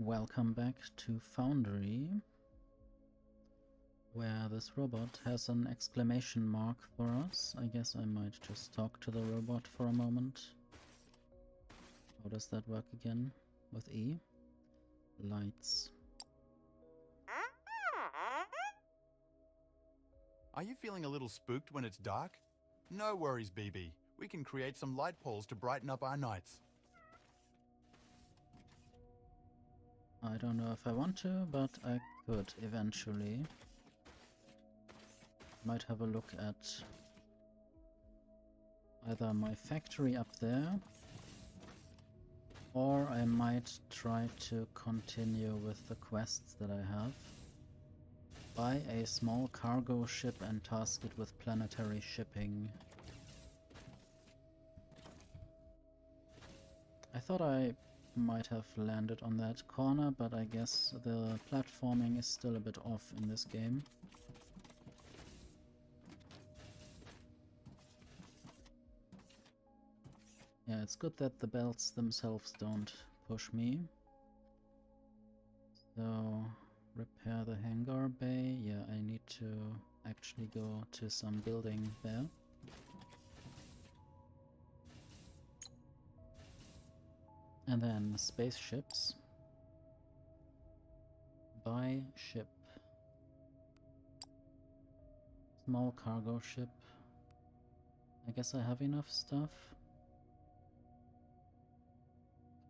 Welcome back to Foundry, where this robot has an exclamation mark for us. I guess I might just talk to the robot for a moment. How does that work again? With E? Lights. Are you feeling a little spooked when it's dark? No worries, BB. We can create some light poles to brighten up our nights. I don't know if I want to, but I could eventually. Might have a look at either my factory up there, or I might try to continue with the quests that I have. Buy a small cargo ship and task it with planetary shipping. I thought I might have landed on that corner, but I guess the platforming is still a bit off in this game. Yeah, it's good that the belts themselves don't push me. So, repair the hangar bay. Yeah, I need to actually go to some building there. And then spaceships. Buy ship. Small cargo ship. I guess I have enough stuff.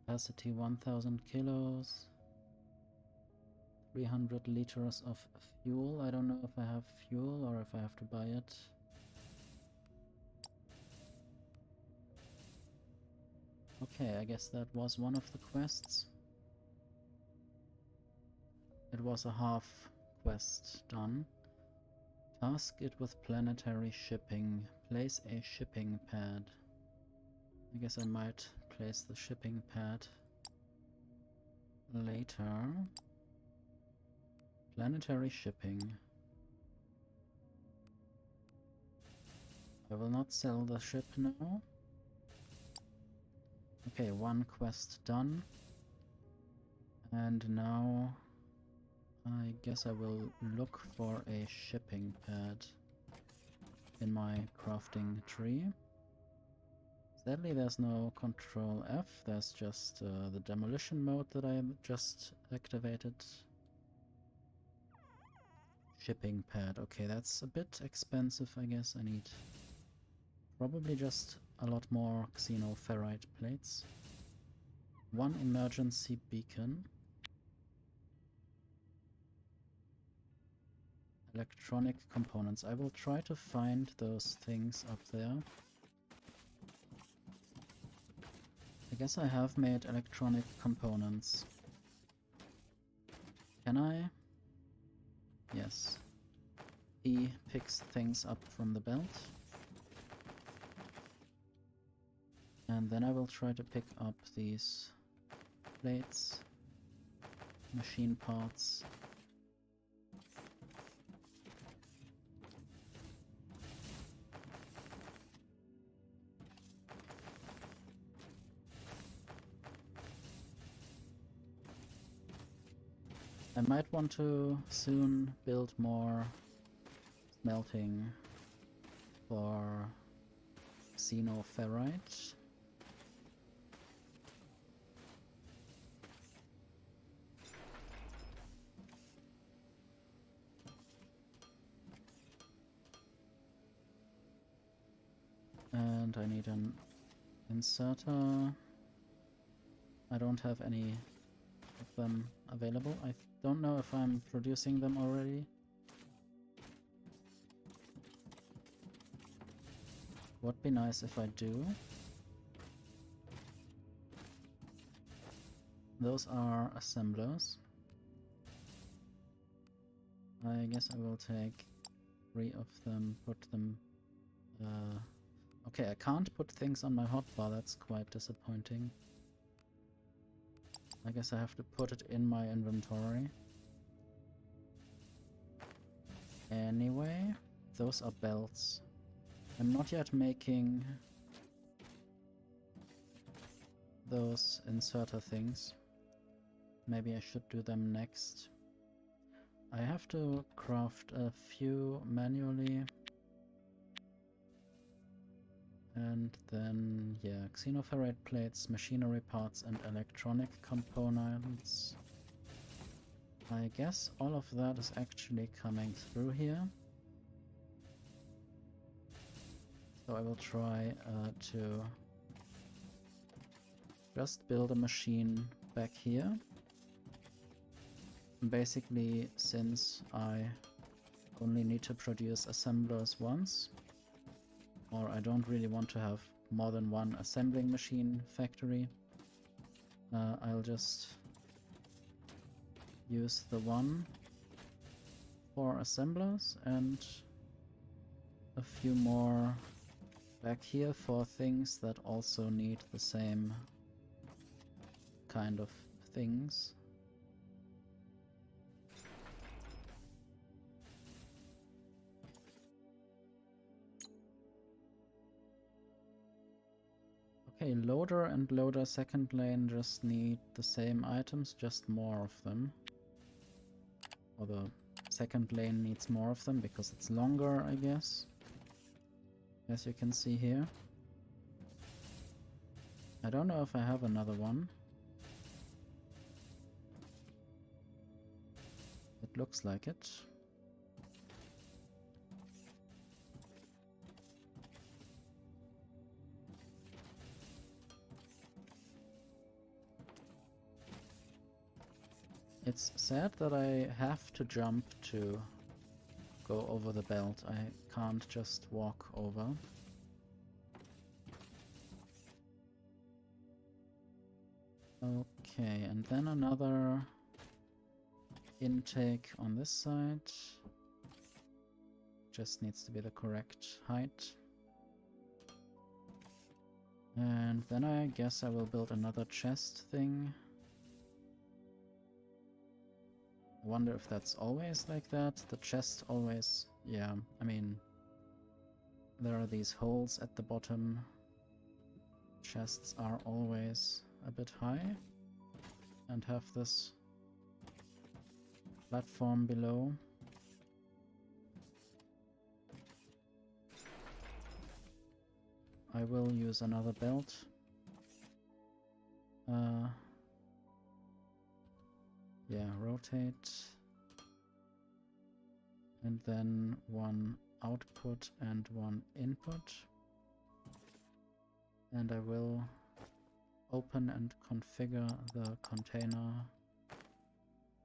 Capacity 1000 kilos. 300 liters of fuel. I don't know if I have fuel or if I have to buy it. Okay, I guess that was one of the quests. It was a half quest done. Task it with planetary shipping. Place a shipping pad. I guess I might place the shipping pad later. Planetary shipping. I will not sell the ship now. Okay, one quest done. And now I guess I will look for a shipping pad in my crafting tree. Sadly, there's no Control F, there's just the demolition mode that I just activated. Shipping pad, okay, that's a bit expensive, I guess. I need probably just a lot more xenoferrite plates. One emergency beacon. Electronic components. I will try to find those things up there. I guess I have made electronic components. Can I? Yes. E picks things up from the belt. And then I will try to pick up these plates, machine parts. I might want to soon build more smelting for xenoferrite. And I need an inserter. I don't have any of them available. I don't know if I'm producing them already. Would be nice if I do. Those are assemblers. I guess I will take 3 of them, put them... Okay, I can't put things on my hotbar, that's quite disappointing. I guess I have to put it in my inventory. Anyway, those are belts. I'm not yet making those inserter things. maybe I should do them next. I have to craft a few manually. And then, yeah, xenoferrite plates, machinery parts and electronic components. I guess all of that is actually coming through here. So I will try to just build a machine back here. And basically, since I only need to produce assemblers once, or I don't really want to have more than one assembling machine factory, I'll just use the one for assemblers and a few more back here for things that also need the same kind of things. Okay, loader and loader second lane just need the same items, just more of them. Or the second lane needs more of them because it's longer, I guess. As you can see here. I don't know if I have another one. It looks like it. It's sad that I have to jump to go over the belt. I can't just walk over. Okay, and then another intake on this side. Just needs to be the correct height. And then I guess I will build another chest thing. I wonder if that's always like that. The chest always, yeah, I mean, there are these holes at the bottom. Chests are always a bit high and have this platform below. I will use another belt. Yeah, rotate. And then one output and one input. And I will open and configure the container.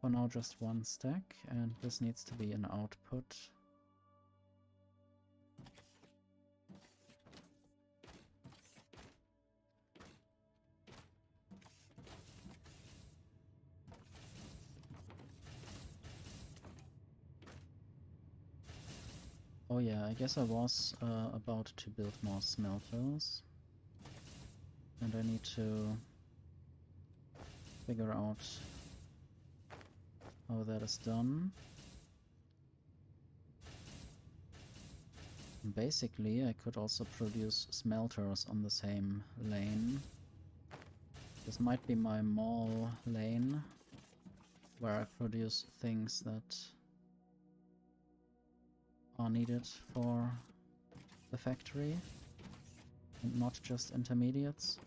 For now just one stack, and this needs to be an output. Oh yeah, I guess I was about to build more smelters. And I need to figure out how that is done. Basically, I could also produce smelters on the same lane. This might be my mall lane, where I produce things that are needed for the factory, and not just intermediates.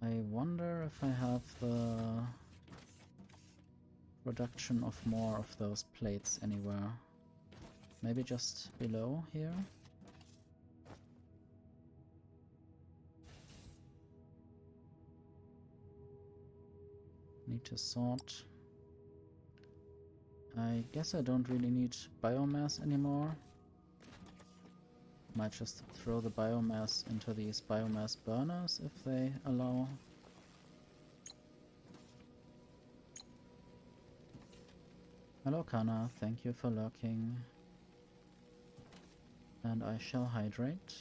I wonder if I have the production of more of those plates anywhere. Maybe just below here? Need to sort. I guess I don't really need biomass anymore. Might just throw the biomass into these biomass burners if they allow. Hello Kana, thank you for lurking. And I shall hydrate.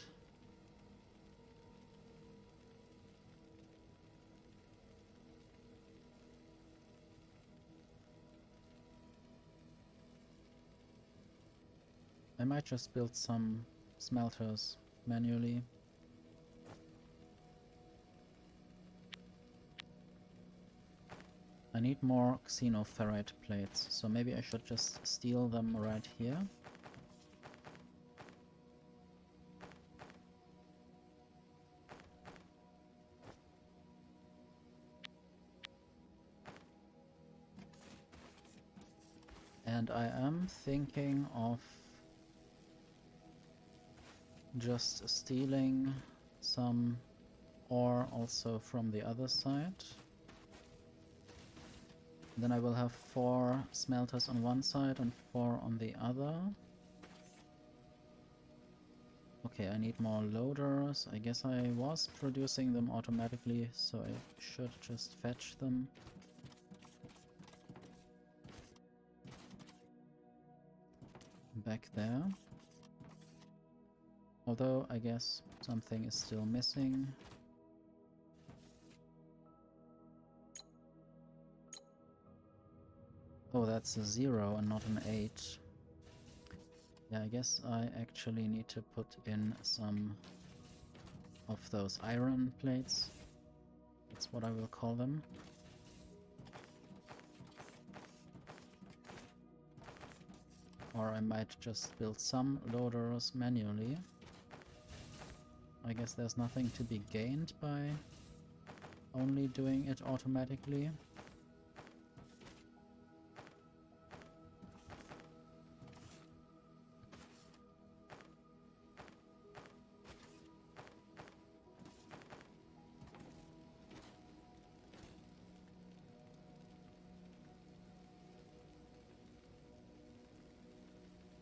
I might just build some smelters manually. I need more xenoferrite plates, so maybe I should just steal them right here. And I am thinking of just stealing some ore also from the other side. Then I will have 4 smelters on one side and 4 on the other. Okay, I need more loaders. I guess I was producing them automatically, so I should just fetch them. Back there. Although, I guess something is still missing. Oh, that's a 0 and not an 8. Yeah, I guess I actually need to put in some of those iron plates. That's what I will call them. Or I might just build some loaders manually. I guess there's nothing to be gained by only doing it automatically.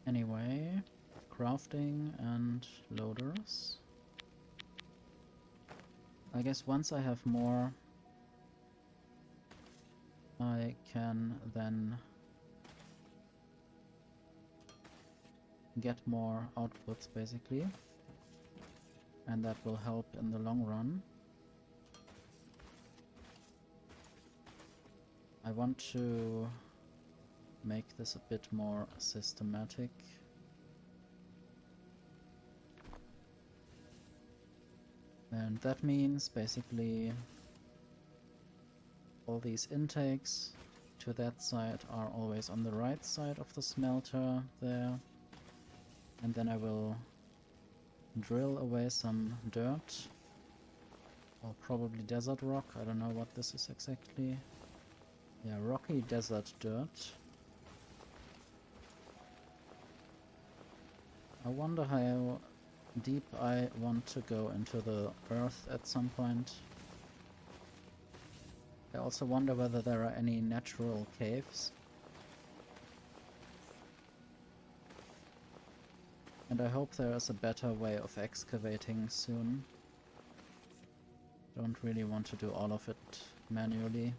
Anyway, crafting and loaders. I guess once I have more, I can then get more outputs basically, and that will help in the long run. I want to make this a bit more systematic. And that means basically all these intakes to that side are always on the right side of the smelter there. And then I will drill away some dirt, or probably desert rock. I don't know what this is exactly. Yeah, rocky desert dirt. I wonder how deep I want to go into the earth at some point. I also wonder whether there are any natural caves. And I hope there is a better way of excavating soon. Don't really want to do all of it manually.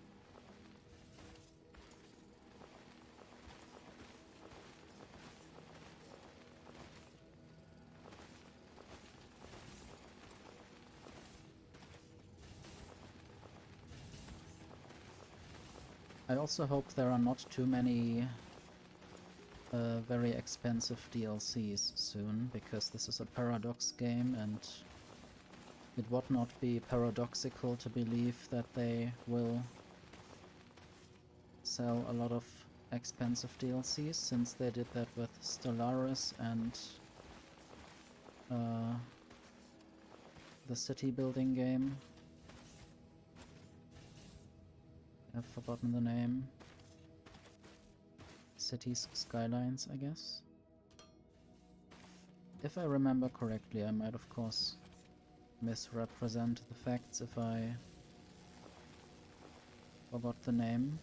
I also hope there are not too many very expensive DLCs soon, because this is a Paradox game and it would not be paradoxical to believe that they will sell a lot of expensive DLCs, since they did that with Stellaris and the city building game. I've forgotten the name. Cities Skylines, I guess. If I remember correctly, I might of course misrepresent the facts if I forgot the name.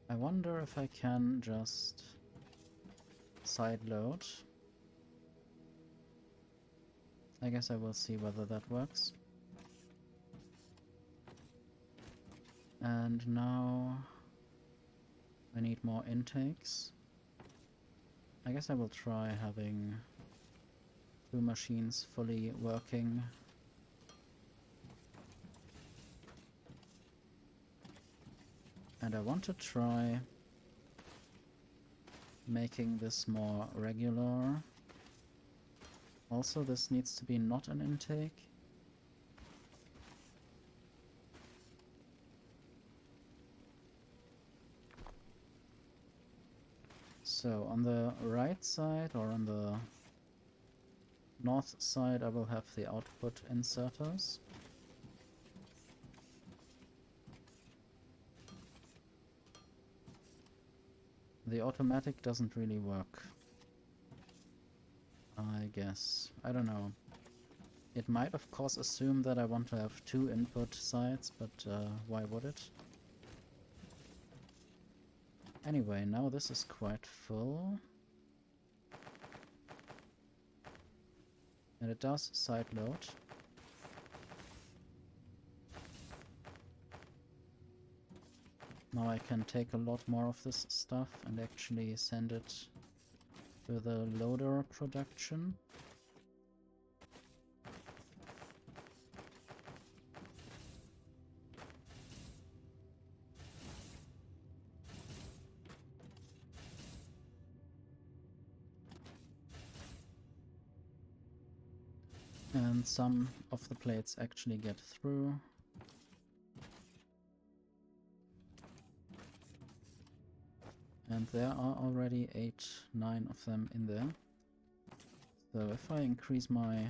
I wonder if I can just sideload. I guess I will see whether that works. And now I need more intakes. I guess I will try having 2 machines fully working And I want to try making this more regular. Also, this needs to be not an intake. So on the right side or on the north side I will have the output inserters. The automatic doesn't really work, I guess. I don't know. It might of course assume that I want to have 2 input sides, but why would it? Anyway, now this is quite full. And it does side load. Now I can take a lot more of this stuff and actually send it to the loader production. And some of the plates actually get through. And there are already 8, 9 of them in there. So if I increase my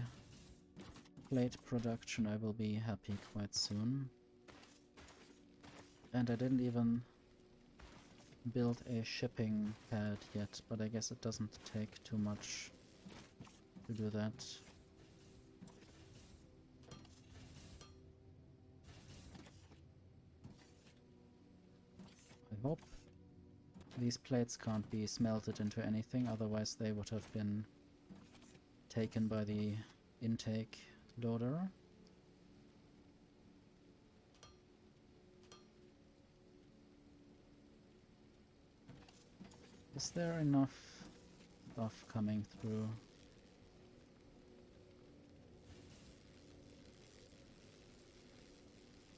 plate production, I will be happy quite soon. And I didn't even build a shipping pad yet, but I guess it doesn't take too much to do that. I hope these plates can't be smelted into anything, otherwise they would have been taken by the intake loader. Is there enough stuff coming through?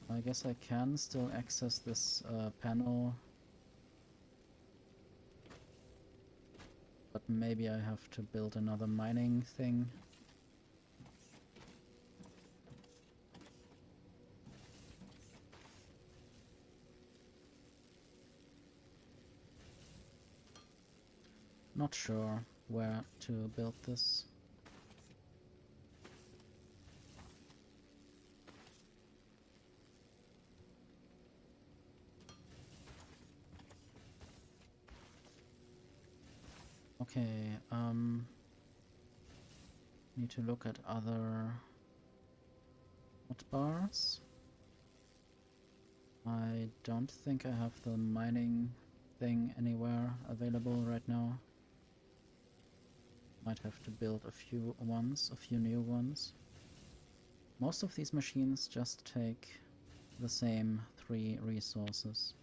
I guess I can still access this panel, but maybe I have to build another mining thing. Not sure where to build this. Okay, need to look at other hotbars. I don't think I have the mining thing anywhere available right now. Might have to build a few new ones. Most of these machines just take the same 3 resources.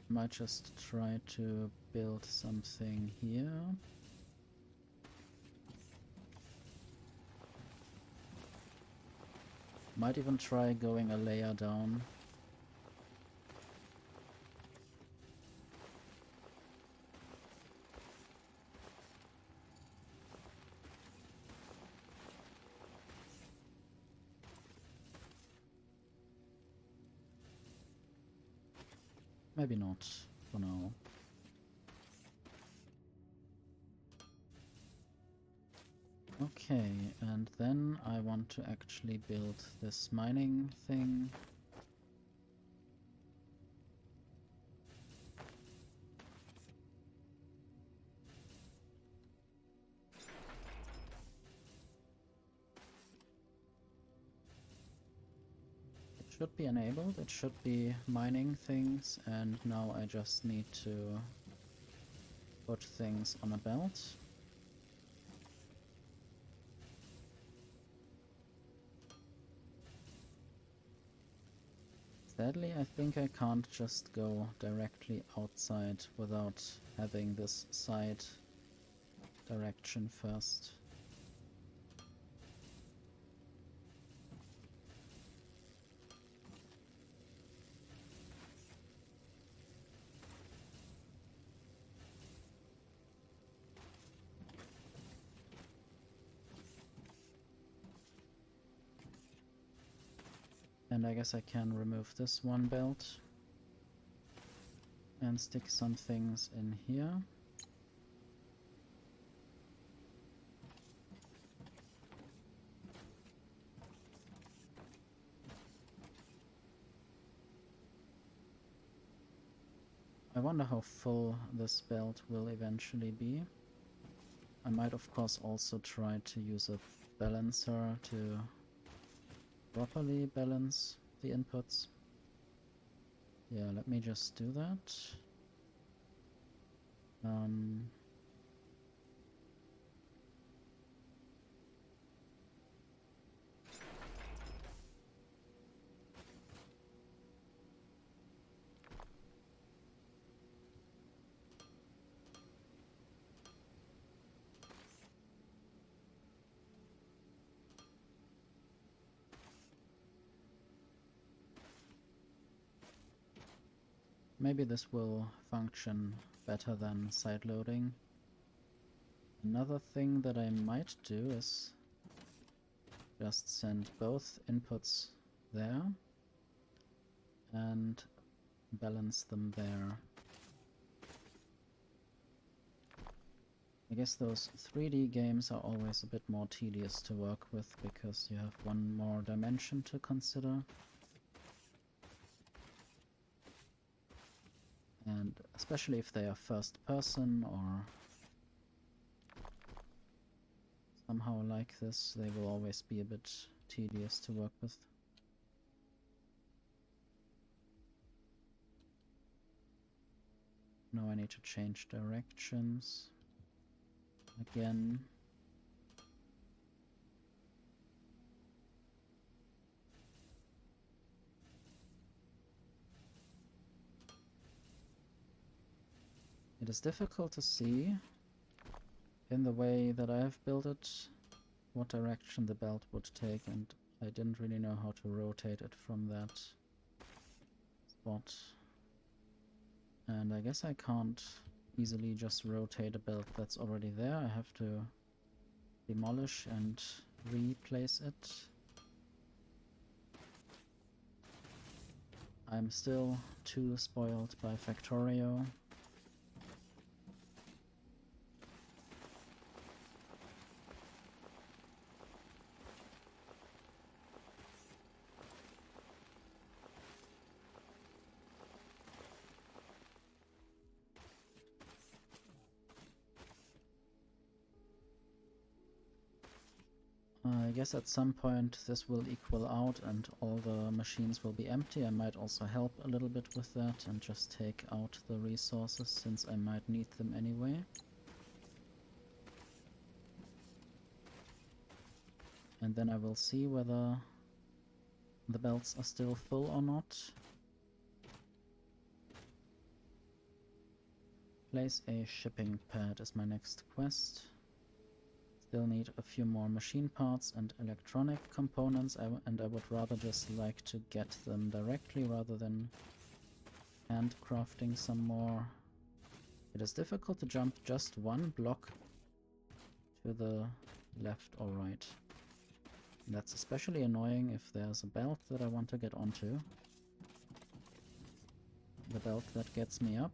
Might just try to build something here. Might even try going a layer down. Maybe not, for now. Okay, and then I want to actually build this mining thing. It should be enabled, it should be mining things, and now I just need to put things on a belt. Sadly, I think I can't just go directly outside without having this side direction first. And I guess I can remove this one belt and stick some things in here. I wonder how full this belt will eventually be. I might of course also try to use a balancer to properly balance the inputs. Yeah, let me just do that. Maybe this will function better than side loading. Another thing that I might do is just send both inputs there and balance them there. I guess those 3D games are always a bit more tedious to work with because you have one more dimension to consider. And especially if they are first person or somehow like this, they will always be a bit tedious to work with. Now I need to change directions again. It is difficult to see in the way that I have built it what direction the belt would take, and I didn't really know how to rotate it from that spot. And I guess I can't easily just rotate a belt that's already there. I have to demolish and replace it. I'm still too spoiled by Factorio. I guess at some point this will equal out and all the machines will be empty. I might also help a little bit with that and just take out the resources since I might need them anyway. And then I will see whether the belts are still full or not. Place a shipping pad is my next quest. Still need a few more machine parts and electronic components, and I would rather just like to get them directly rather than handcrafting some more. It is difficult to jump just one block to the left or right. That's especially annoying if there's a belt that I want to get onto. The belt that gets me up.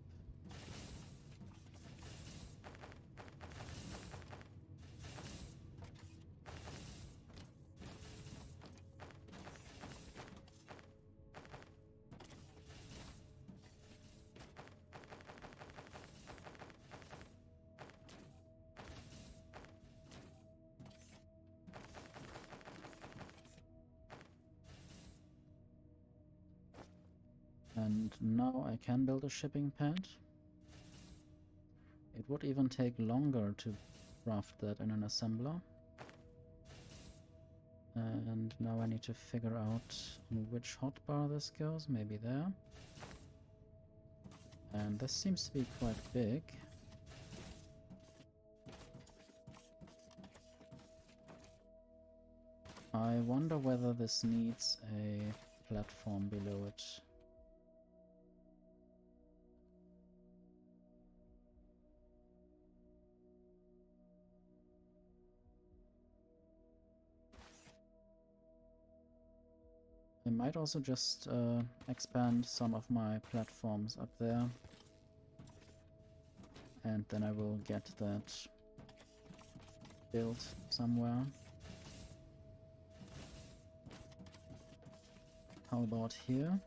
And now I can build a shipping pad. It would even take longer to craft that in an assembler. And now I need to figure out on which hotbar this goes, maybe there. And this seems to be quite big. I wonder whether this needs a platform below it. I might also just expand some of my platforms up there. And then I will get that built somewhere. How about here?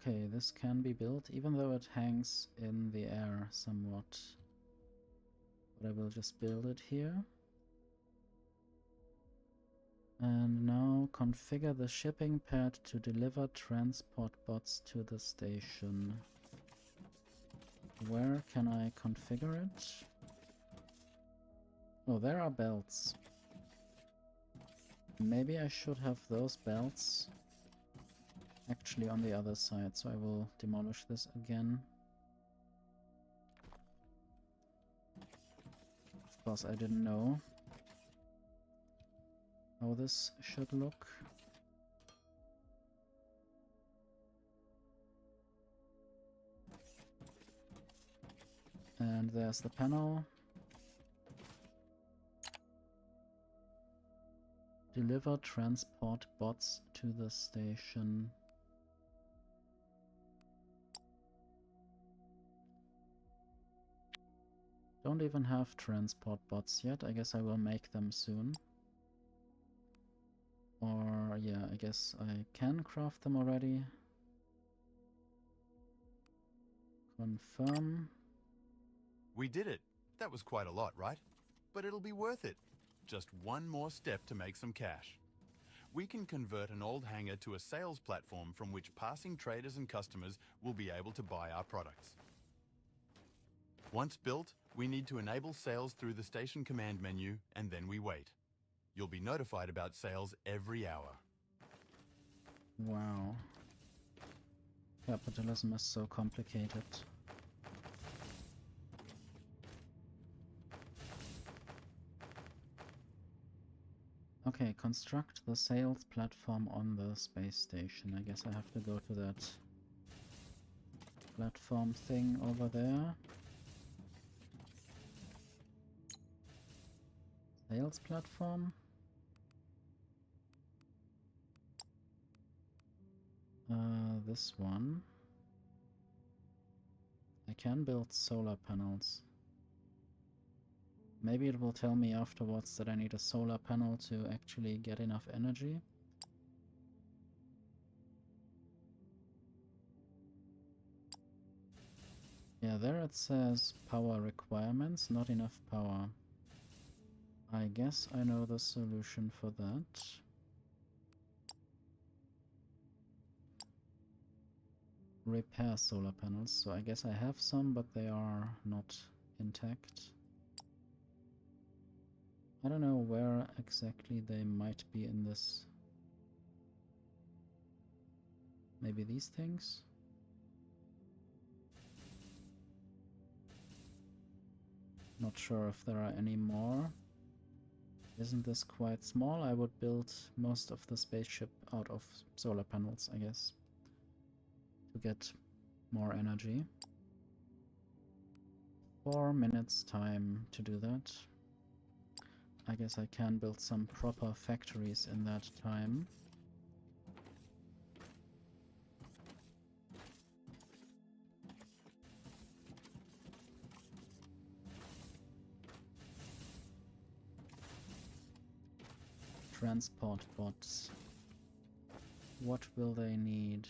Okay, this can be built, even though it hangs in the air somewhat. But I will just build it here. And now configure the shipping pad to deliver transport bots to the station. Where can I configure it? Oh, there are belts. Maybe I should have those belts actually on the other side, so I will demolish this again. Of course, I didn't know how this should look. And there's the panel. Deliver transport bots to the station. Don't even have transport bots yet. I guess I will make them soon. Or, yeah, I guess I can craft them already. Confirm. We did it. That was quite a lot, right? But it'll be worth it. Just one more step to make some cash. We can convert an old hangar to a sales platform from which passing traders and customers will be able to buy our products. Once built, we need to enable sales through the station command menu, and then we wait. You'll be notified about sales every hour. Wow. Capitalism is so complicated. Okay, construct the sales platform on the space station. I guess I have to go to that platform thing over there. Sales platform? This one. I can build solar panels. Maybe it will tell me afterwards that I need a solar panel to actually get enough energy. Yeah, there it says power requirements, not enough power. I guess I know the solution for that. Repair solar panels, so I guess I have some, but they are not intact. I don't know where exactly they might be in this. Maybe these things? Not sure if there are any more. Isn't this quite small? I would build most of the spaceship out of solar panels, I guess, to get more energy. 4 minutes time to do that. I guess I can build some proper factories in that time. Transport bots. What will they need?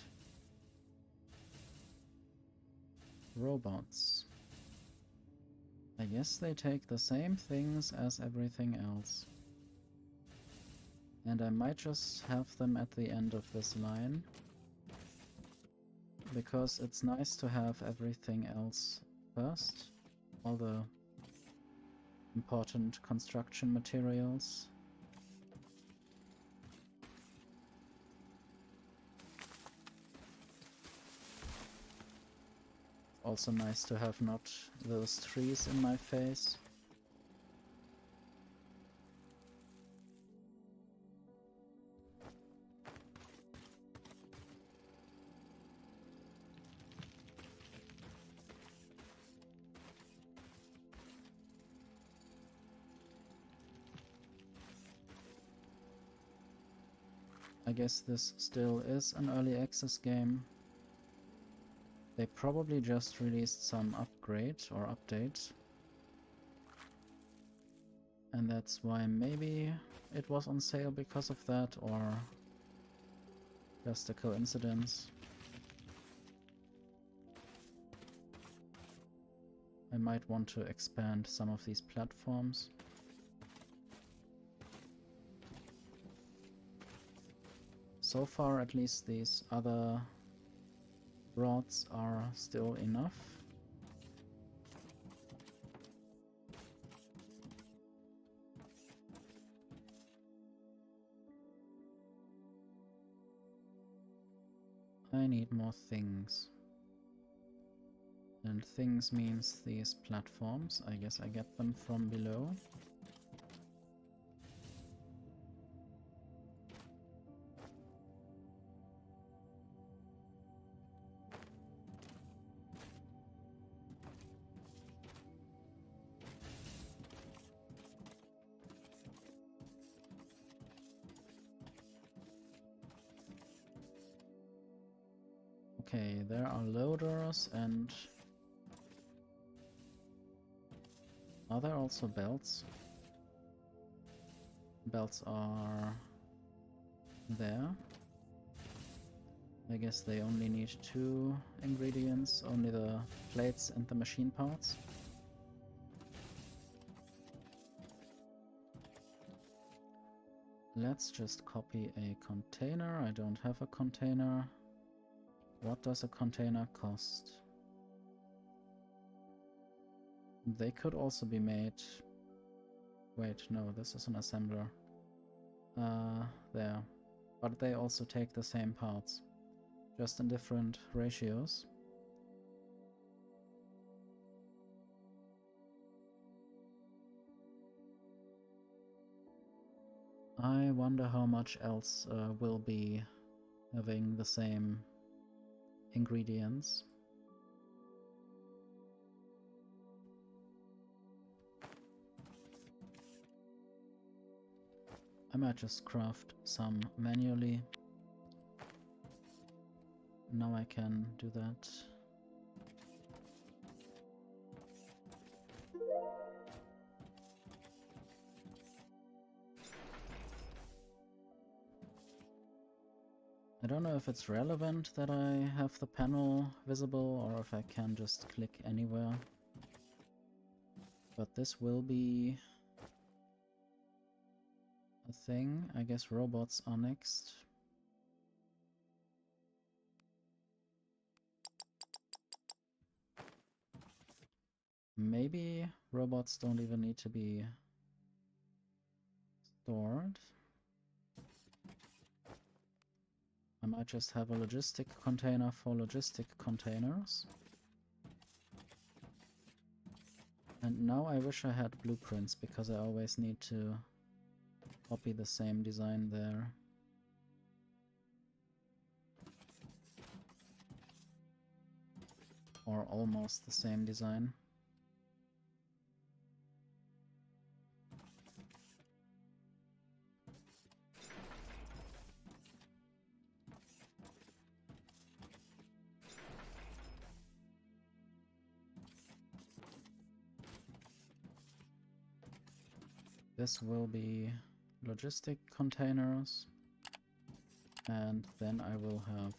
Robots. I guess they take the same things as everything else. And I might just have them at the end of this line. Because it's nice to have everything else first. All the important construction materials. Also nice to have not those trees in my face. I guess this still is an early access game. They probably just released some upgrade or update. And that's why maybe it was on sale because of that, or just a coincidence. I might want to expand some of these platforms. So far, at least, these other rods are still enough. I need more things. And things means these platforms. I guess I get them from below. Okay, there are loaders and... Are there also belts? Belts are... there. I guess they only need 2 ingredients, only the plates and the machine parts. Let's just copy a container. I don't have a container. What does a container cost? They could also be made... Wait, no, this is an assembler. There. But they also take the same parts, just in different ratios. I wonder how much else will be having the same ingredients. I might just craft some manually. Now I can do that. I don't know if it's relevant that I have the panel visible or if I can just click anywhere. But this will be a thing. I guess robots are next. Maybe robots don't even need to be stored. I might just have a logistic container for logistic containers. And now I wish I had blueprints, because I always need to copy the same design there. Or almost the same design. This will be logistic containers, and then I will have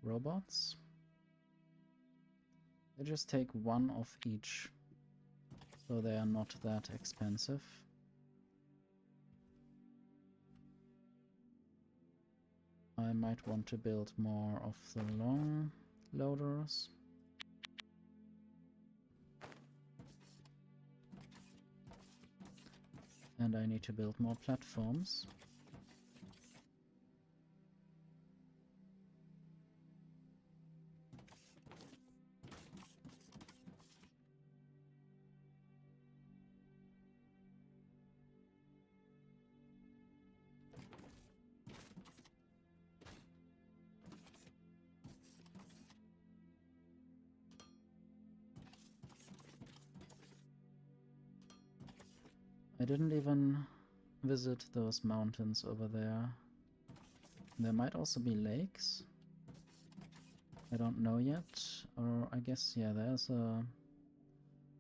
robots. They just take 1 of each, so they are not that expensive. I might want to build more of the long loaders. And I need to build more platforms. I didn't even visit those mountains over there. There might also be lakes. I don't know yet. Or I guess, yeah, there's a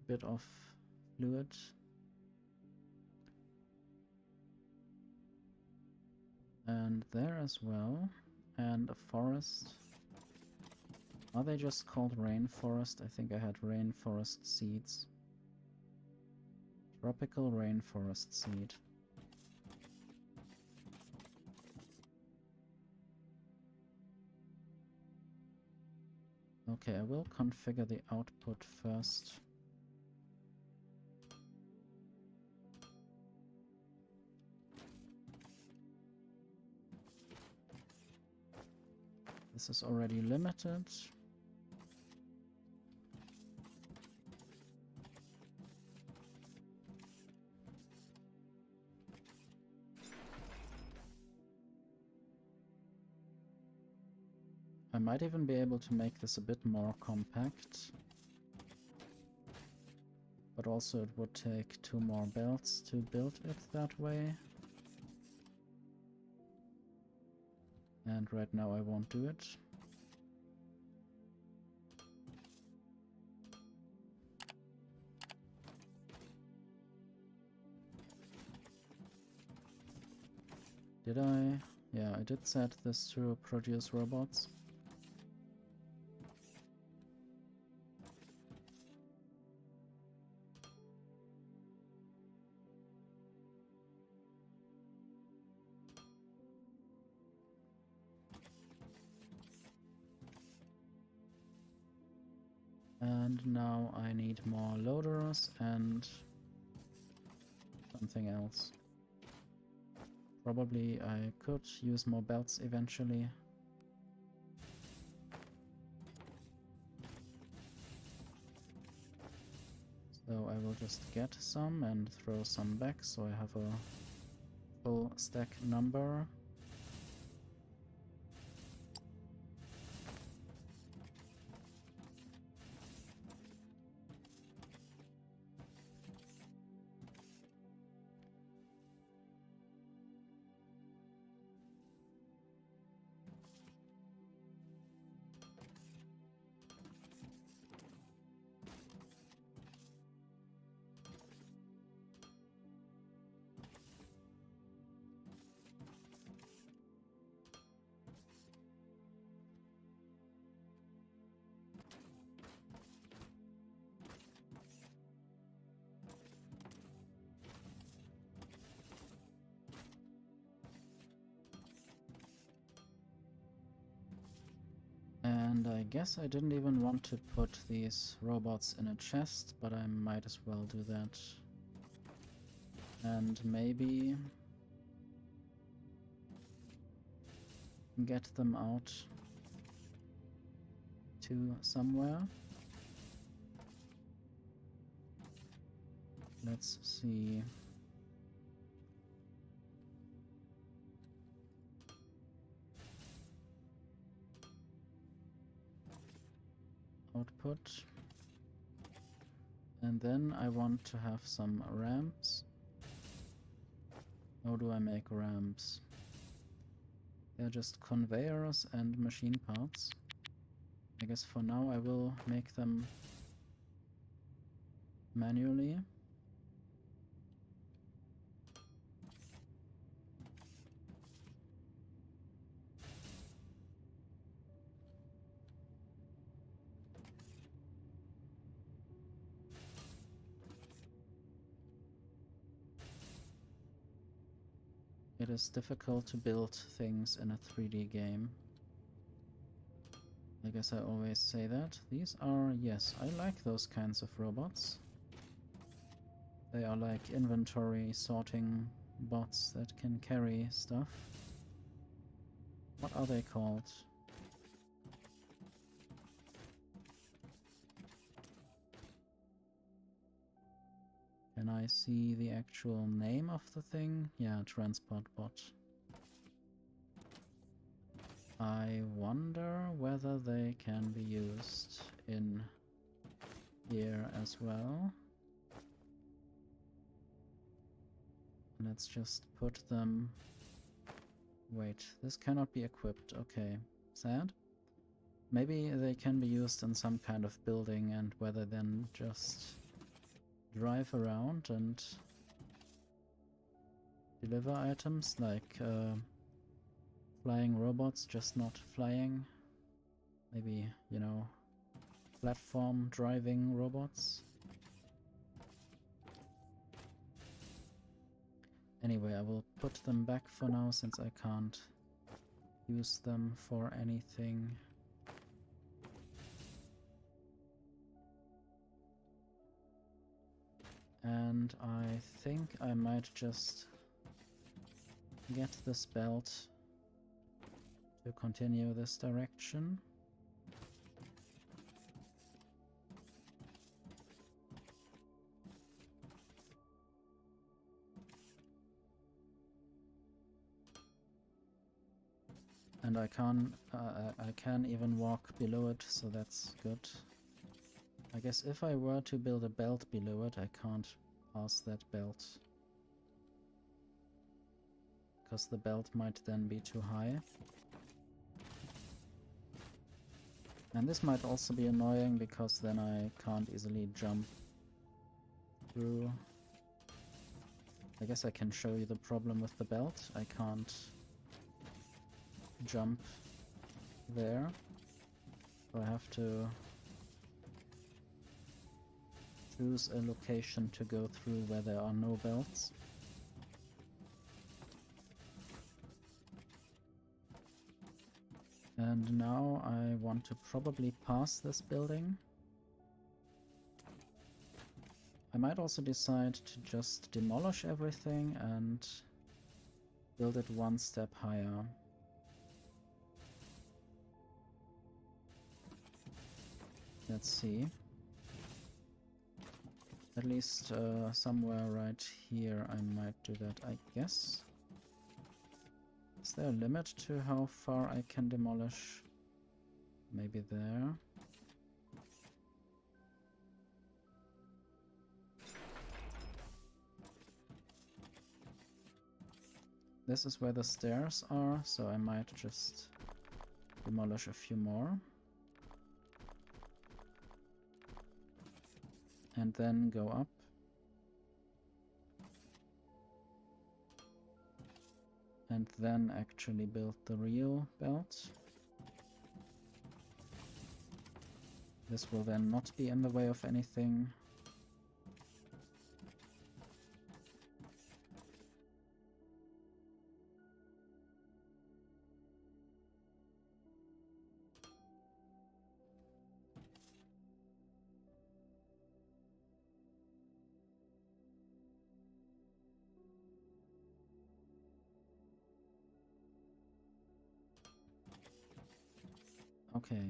bit of fluid. And there as well. And a forest. Are they just called rainforest? I think I had rainforest seeds. Tropical rainforest seed. Okay, I will configure the output first. This is already limited. I might even be able to make this a bit more compact. But also it would take 2 more belts to build it that way. And right now I won't do it. Did I? Yeah, I did set this to produce robots. And now I need more loaders and something else. Probably I could use more belts eventually. So I will just get some and throw some back so I have a full stack number. And I guess I didn't even want to put these robots in a chest, but I might as well do that. And maybe get them out to somewhere. Let's see. Output. And then I want to have some ramps. How do I make ramps? They're just conveyors and machine parts. I guess for now I will make them manually. It is difficult to build things in a 3D game. I guess I always say that. These are, yes, I like those kinds of robots. They are like inventory sorting bots that can carry stuff. What are they called? Can I see the actual name of the thing? Yeah, transport bot. I wonder whether they can be used in here as well. Let's just put them... Wait, this cannot be equipped. Okay, sad. Maybe they can be used in some kind of building, and whether then just drive around and deliver items like flying robots, just not flying. Maybe, you know, platform driving robots. Anyway, I will put them back for now since I can't use them for anything. And I think I might just get this belt to continue this direction. And I can even walk below it, so that's good. I guess if I were to build a belt below it, I can't pass that belt, because the belt might then be too high. And this might also be annoying, because then I can't easily jump through. I guess I can show you the problem with the belt. I can't jump there, so I have to choose a location to go through where there are no belts. And now I want to probably pass this building. I might also decide to just demolish everything and build it one step higher. Let's see. At least somewhere right here I might do that, I guess. Is there a limit to how far I can demolish? Maybe there. This is where the stairs are, so I might just demolish a few more. And then go up. And then actually build the real belt. This will then not be in the way of anything. Okay,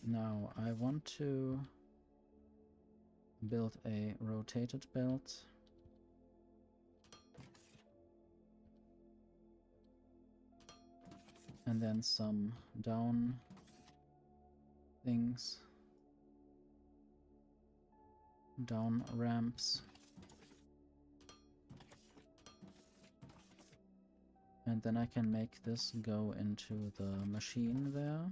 now I want to build a rotated belt. And then some down things, down ramps. And then I can make this go into the machine there.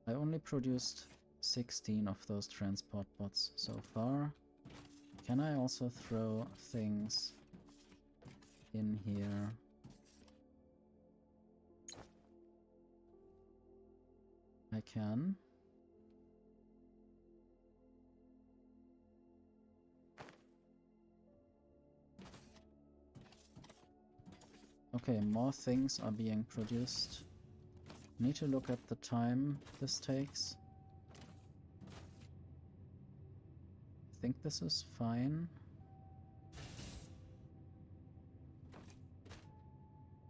I only produced 16 of those transport bots so far. Can I also throw things in here? I can. Okay, more things are being produced. Need to look at the time this takes. I think this is fine.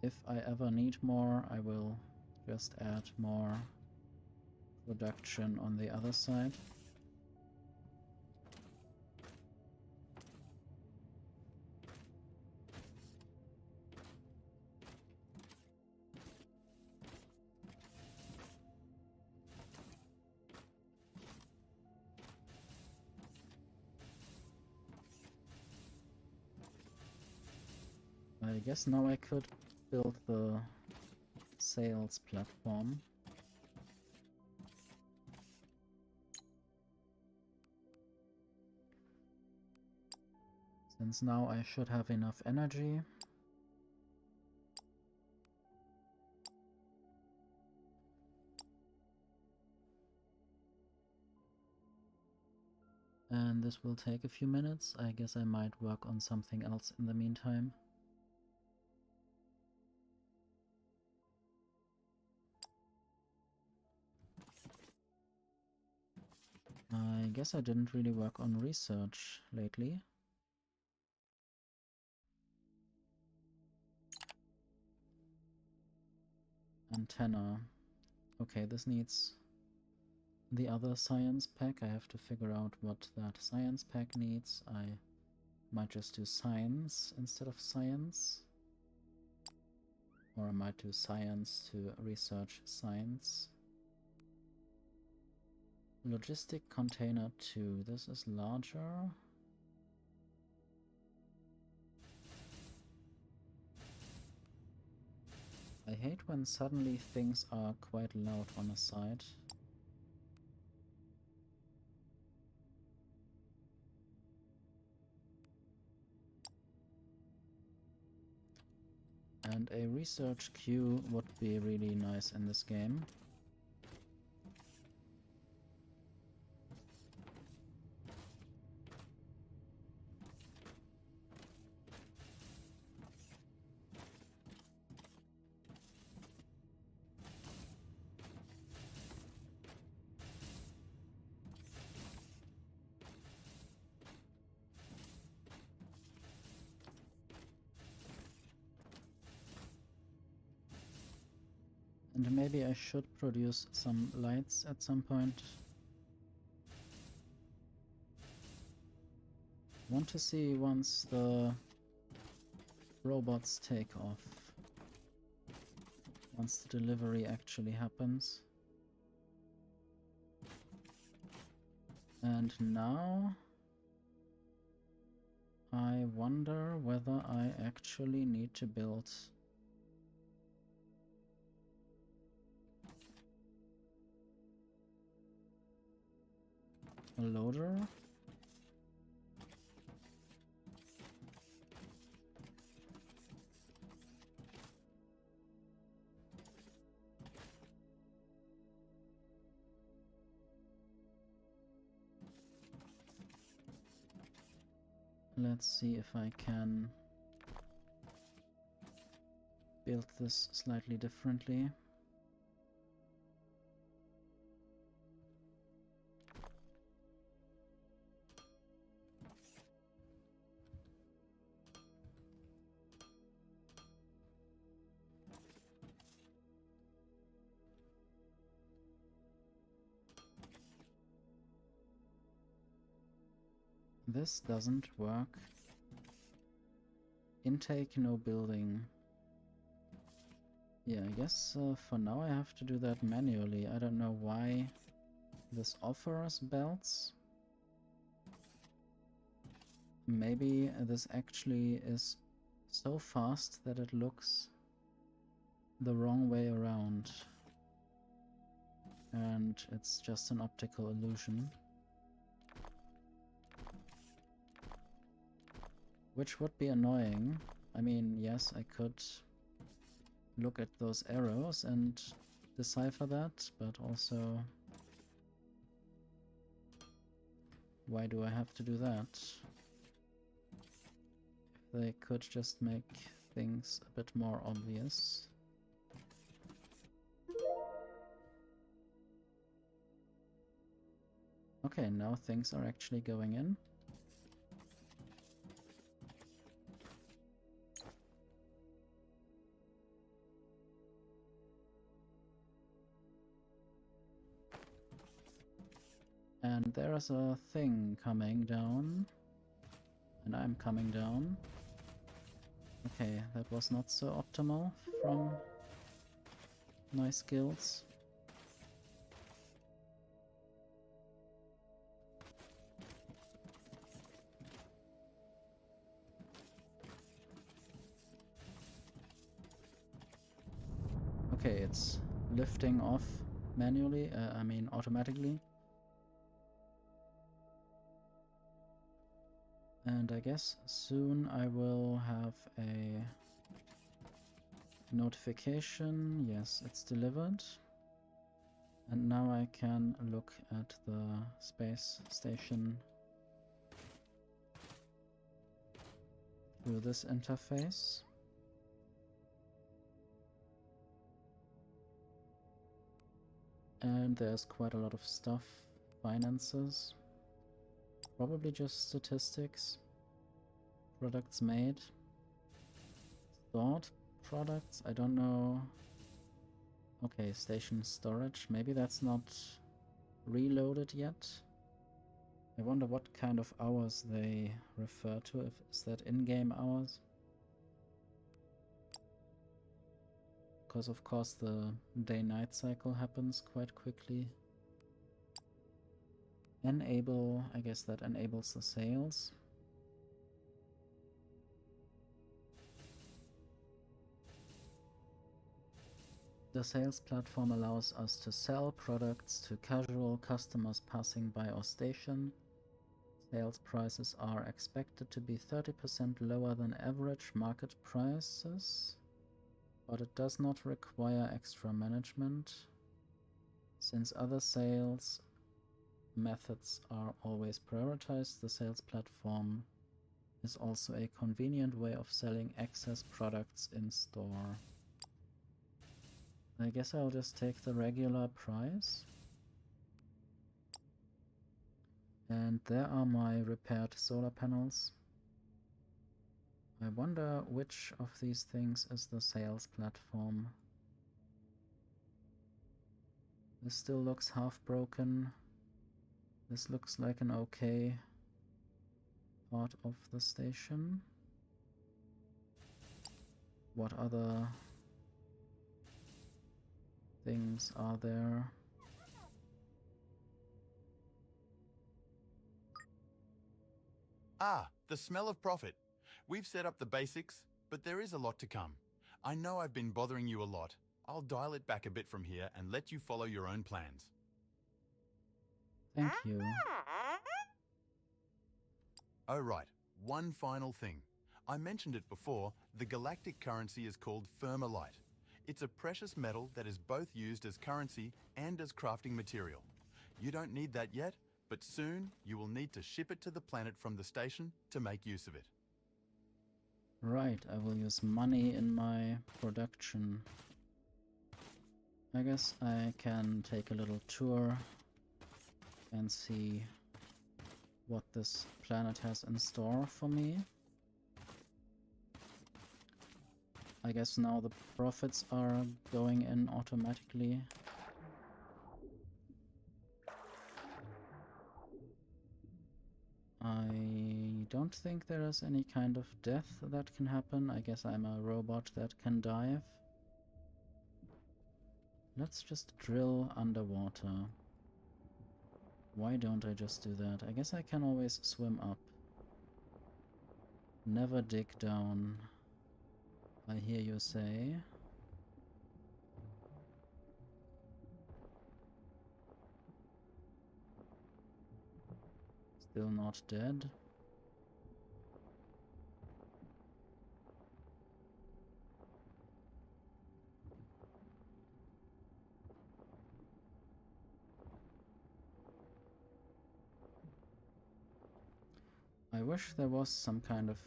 If I ever need more, I will just add more production on the other side. I guess now I could build the sales platform. Since now I should have enough energy. And this will take a few minutes. I guess I might work on something else in the meantime. I guess I didn't really work on research lately. Antenna. Okay, this needs the other science pack. I have to figure out what that science pack needs. I might just do science instead of science. Or I might do science to research science. Logistic container 2. This is larger. I hate when suddenly things are quite loud on a side. And a research queue would be really nice in this game. And maybe I should produce some lights at some point. Want to see once the robots take off. Once the delivery actually happens. And now I wonder whether I actually need to build a loader. Let's see if I can build this slightly differently. This doesn't work. Intake, no building. Yeah, I guess for now I have to do that manually. I don't know why this offers belts. Maybe this actually is so fast that it looks the wrong way around. And it's just an optical illusion. Which would be annoying. I mean, yes, I could look at those arrows and decipher that, but also why do I have to do that? If they could just make things a bit more obvious. Okay, now things are actually going in. And there's a thing coming down. And I'm coming down. Okay, that was not so optimal from my skills. Okay, it's lifting off manually, I mean automatically. And I guess soon I will have a notification. Yes, it's delivered. And now I can look at the space station through this interface. And there's quite a lot of stuff. Finances. Probably just statistics. Products made. Stored products? I don't know. Okay, station storage. Maybe that's not reloaded yet. I wonder what kind of hours they refer to. Is that in-game hours? Because of course the day-night cycle happens quite quickly. Enable, I guess that enables the sales. The sales platform allows us to sell products to casual customers passing by our station. Sales prices are expected to be 30% lower than average market prices, but it does not require extra management. Since other sales methods are always prioritized, the sales platform is also a convenient way of selling excess products in store. I guess I'll just take the regular price. And there are my repaired solar panels. I wonder which of these things is the sales platform. This still looks half broken. This looks like an okay part of the station. What other things are there? Ah, the smell of profit. We've set up the basics, but there is a lot to come. I know I've been bothering you a lot. I'll dial it back a bit from here and let you follow your own plans. Thank you. Oh right, one final thing. I mentioned it before, the galactic currency is called Thermalite. It's a precious metal that is both used as currency and as crafting material. You don't need that yet, but soon you will need to ship it to the planet from the station to make use of it. Right, I will use money in my production. I guess I can take a little tour and see what this planet has in store for me. I guess now the profits are going in automatically. I don't think there is any kind of death that can happen. I guess I'm a robot that can dive. Let's just drill underwater. Why don't I just do that? I guess I can always swim up. Never dig down, I hear you say. Still not dead. I wish there was some kind of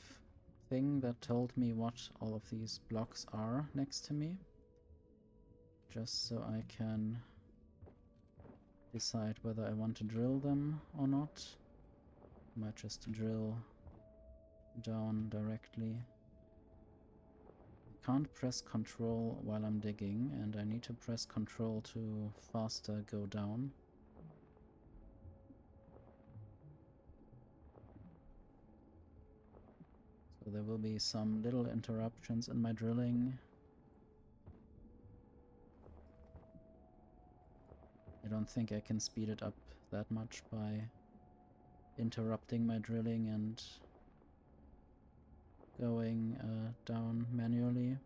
thing that told me what all of these blocks are next to me, just so I can decide whether I want to drill them or not. I might just drill down directly. I can't press control while I'm digging, and I need to press control to faster go down. So there will be some little interruptions in my drilling. I don't think I can speed it up that much by interrupting my drilling and going down manually.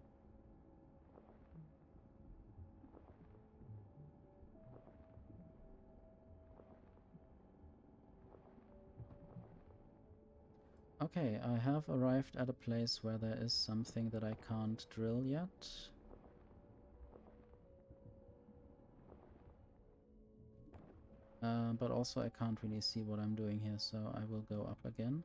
Okay, I have arrived at a place where there is something that I can't drill yet. But also I can't really see what I'm doing here, so I will go up again.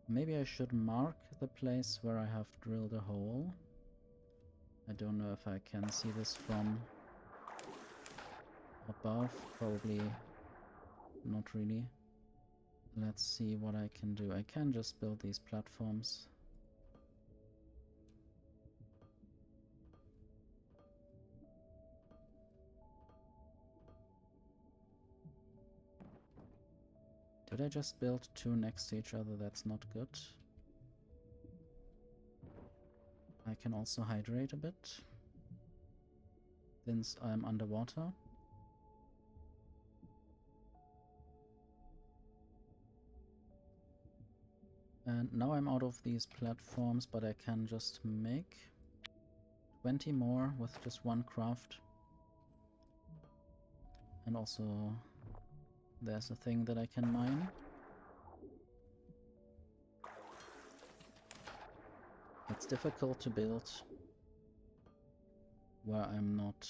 Maybe I should mark the place where I have drilled a hole. I don't know if I can see this from above. Probably not really. Let's see what I can do. I can just build these platforms. Did I just build two next to each other? That's not good. I can also hydrate a bit, since I'm underwater. And now I'm out of these platforms, but I can just make 20 more with just one craft. And also there's a thing that I can mine. It's difficult to build where I'm not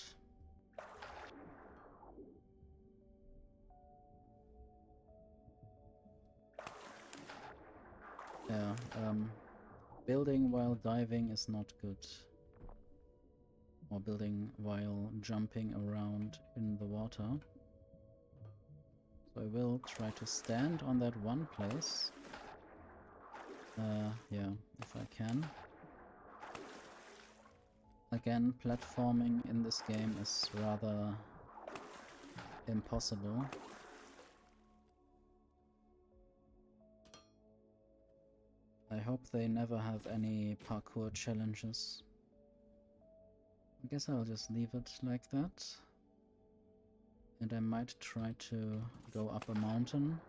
building while diving is not good. Or building while jumping around in the water. So I will try to stand on that one place. Yeah, if I can. Again, platforming in this game is rather impossible. I hope they never have any parkour challenges. I guess I'll just leave it like that. And I might try to go up a mountain.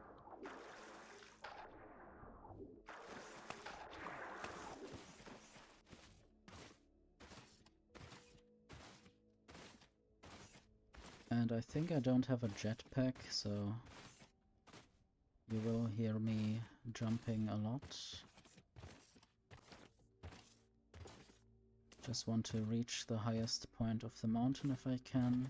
And I think I don't have a jetpack, so you will hear me jumping a lot. Just want to reach the highest point of the mountain if I can.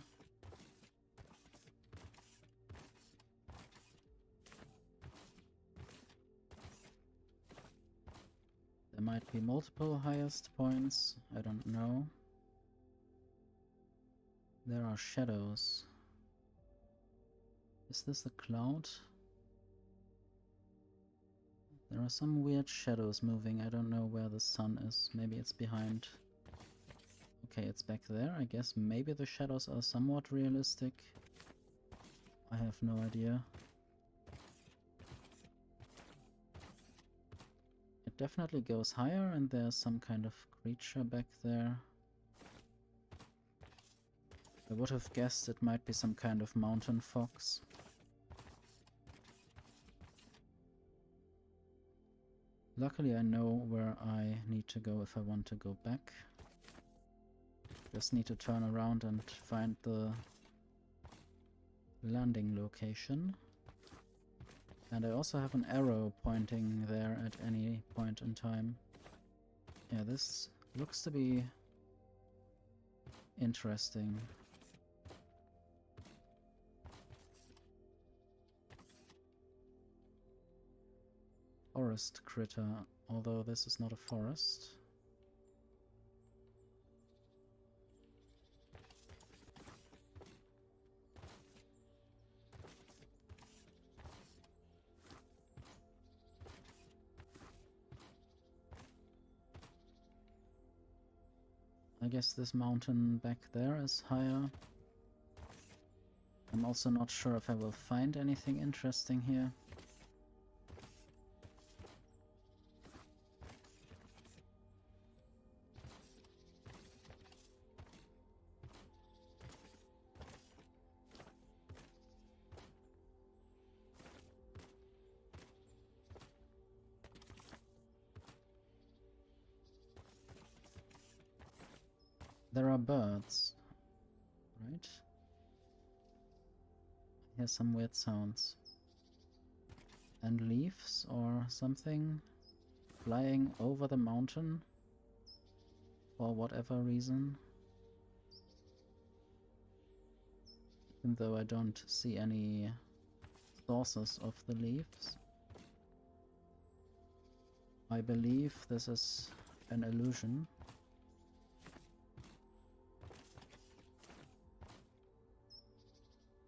There might be multiple highest points, I don't know. There are shadows. Is this a cloud? There are some weird shadows moving. I don't know where the sun is. Maybe it's behind. Okay, it's back there. I guess maybe the shadows are somewhat realistic. I have no idea. It definitely goes higher, and there's some kind of creature back there. I would have guessed it might be some kind of mountain fox. Luckily I know where I need to go if I want to go back. Just need to turn around and find the landing location. And I also have an arrow pointing there at any point in time. Yeah, this looks to be interesting. Forest critter, although this is not a forest. I guess this mountain back there is higher. I'm also not sure if I will find anything interesting here. There are birds, right? I hear some weird sounds. and leaves or something flying over the mountain for whatever reason. Even though I don't see any sources of the leaves. I believe this is an illusion.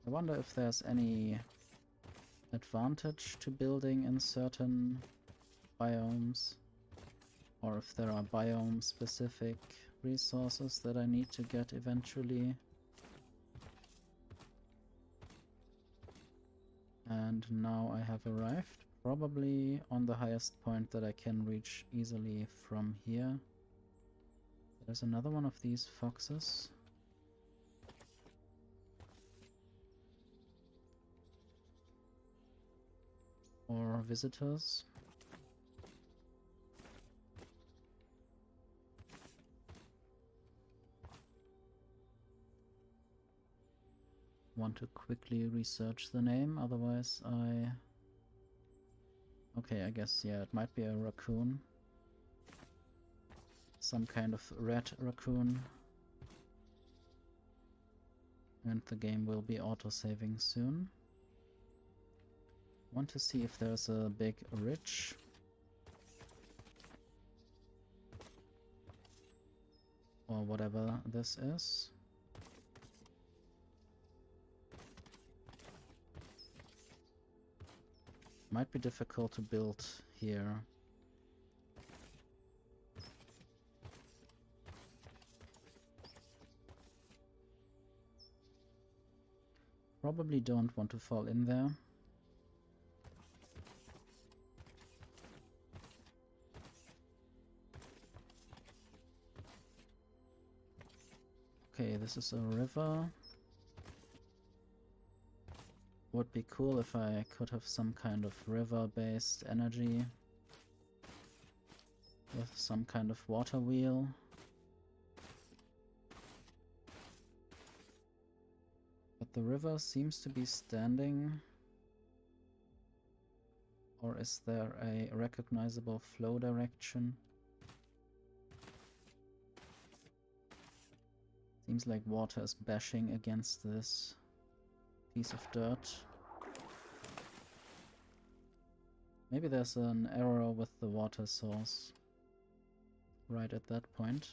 I wonder if there's any advantage to building in certain biomes, or if there are biome-specific resources that I need to get eventually. And now I have arrived, probably on the highest point that I can reach easily from here. There's another one of these foxes. Or visitors. Want to quickly research the name, otherwise okay, I guess, yeah, it might be a raccoon. Some kind of red raccoon. And the game will be auto-saving soon. Want to see if there's a big ridge. Or whatever this is. Might be difficult to build here. Probably don't want to fall in there. Okay, this is a river. Would be cool if I could have some kind of river-based energy with some kind of water wheel. But the river seems to be standing. Or is there a recognizable flow direction? Seems like water is bashing against this piece of dirt. Maybe there's an error with the water source right at that point.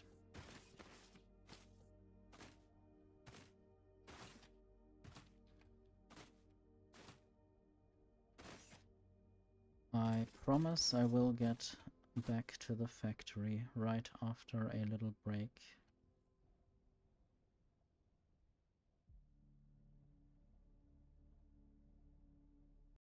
I promise I will get back to the factory right after a little break.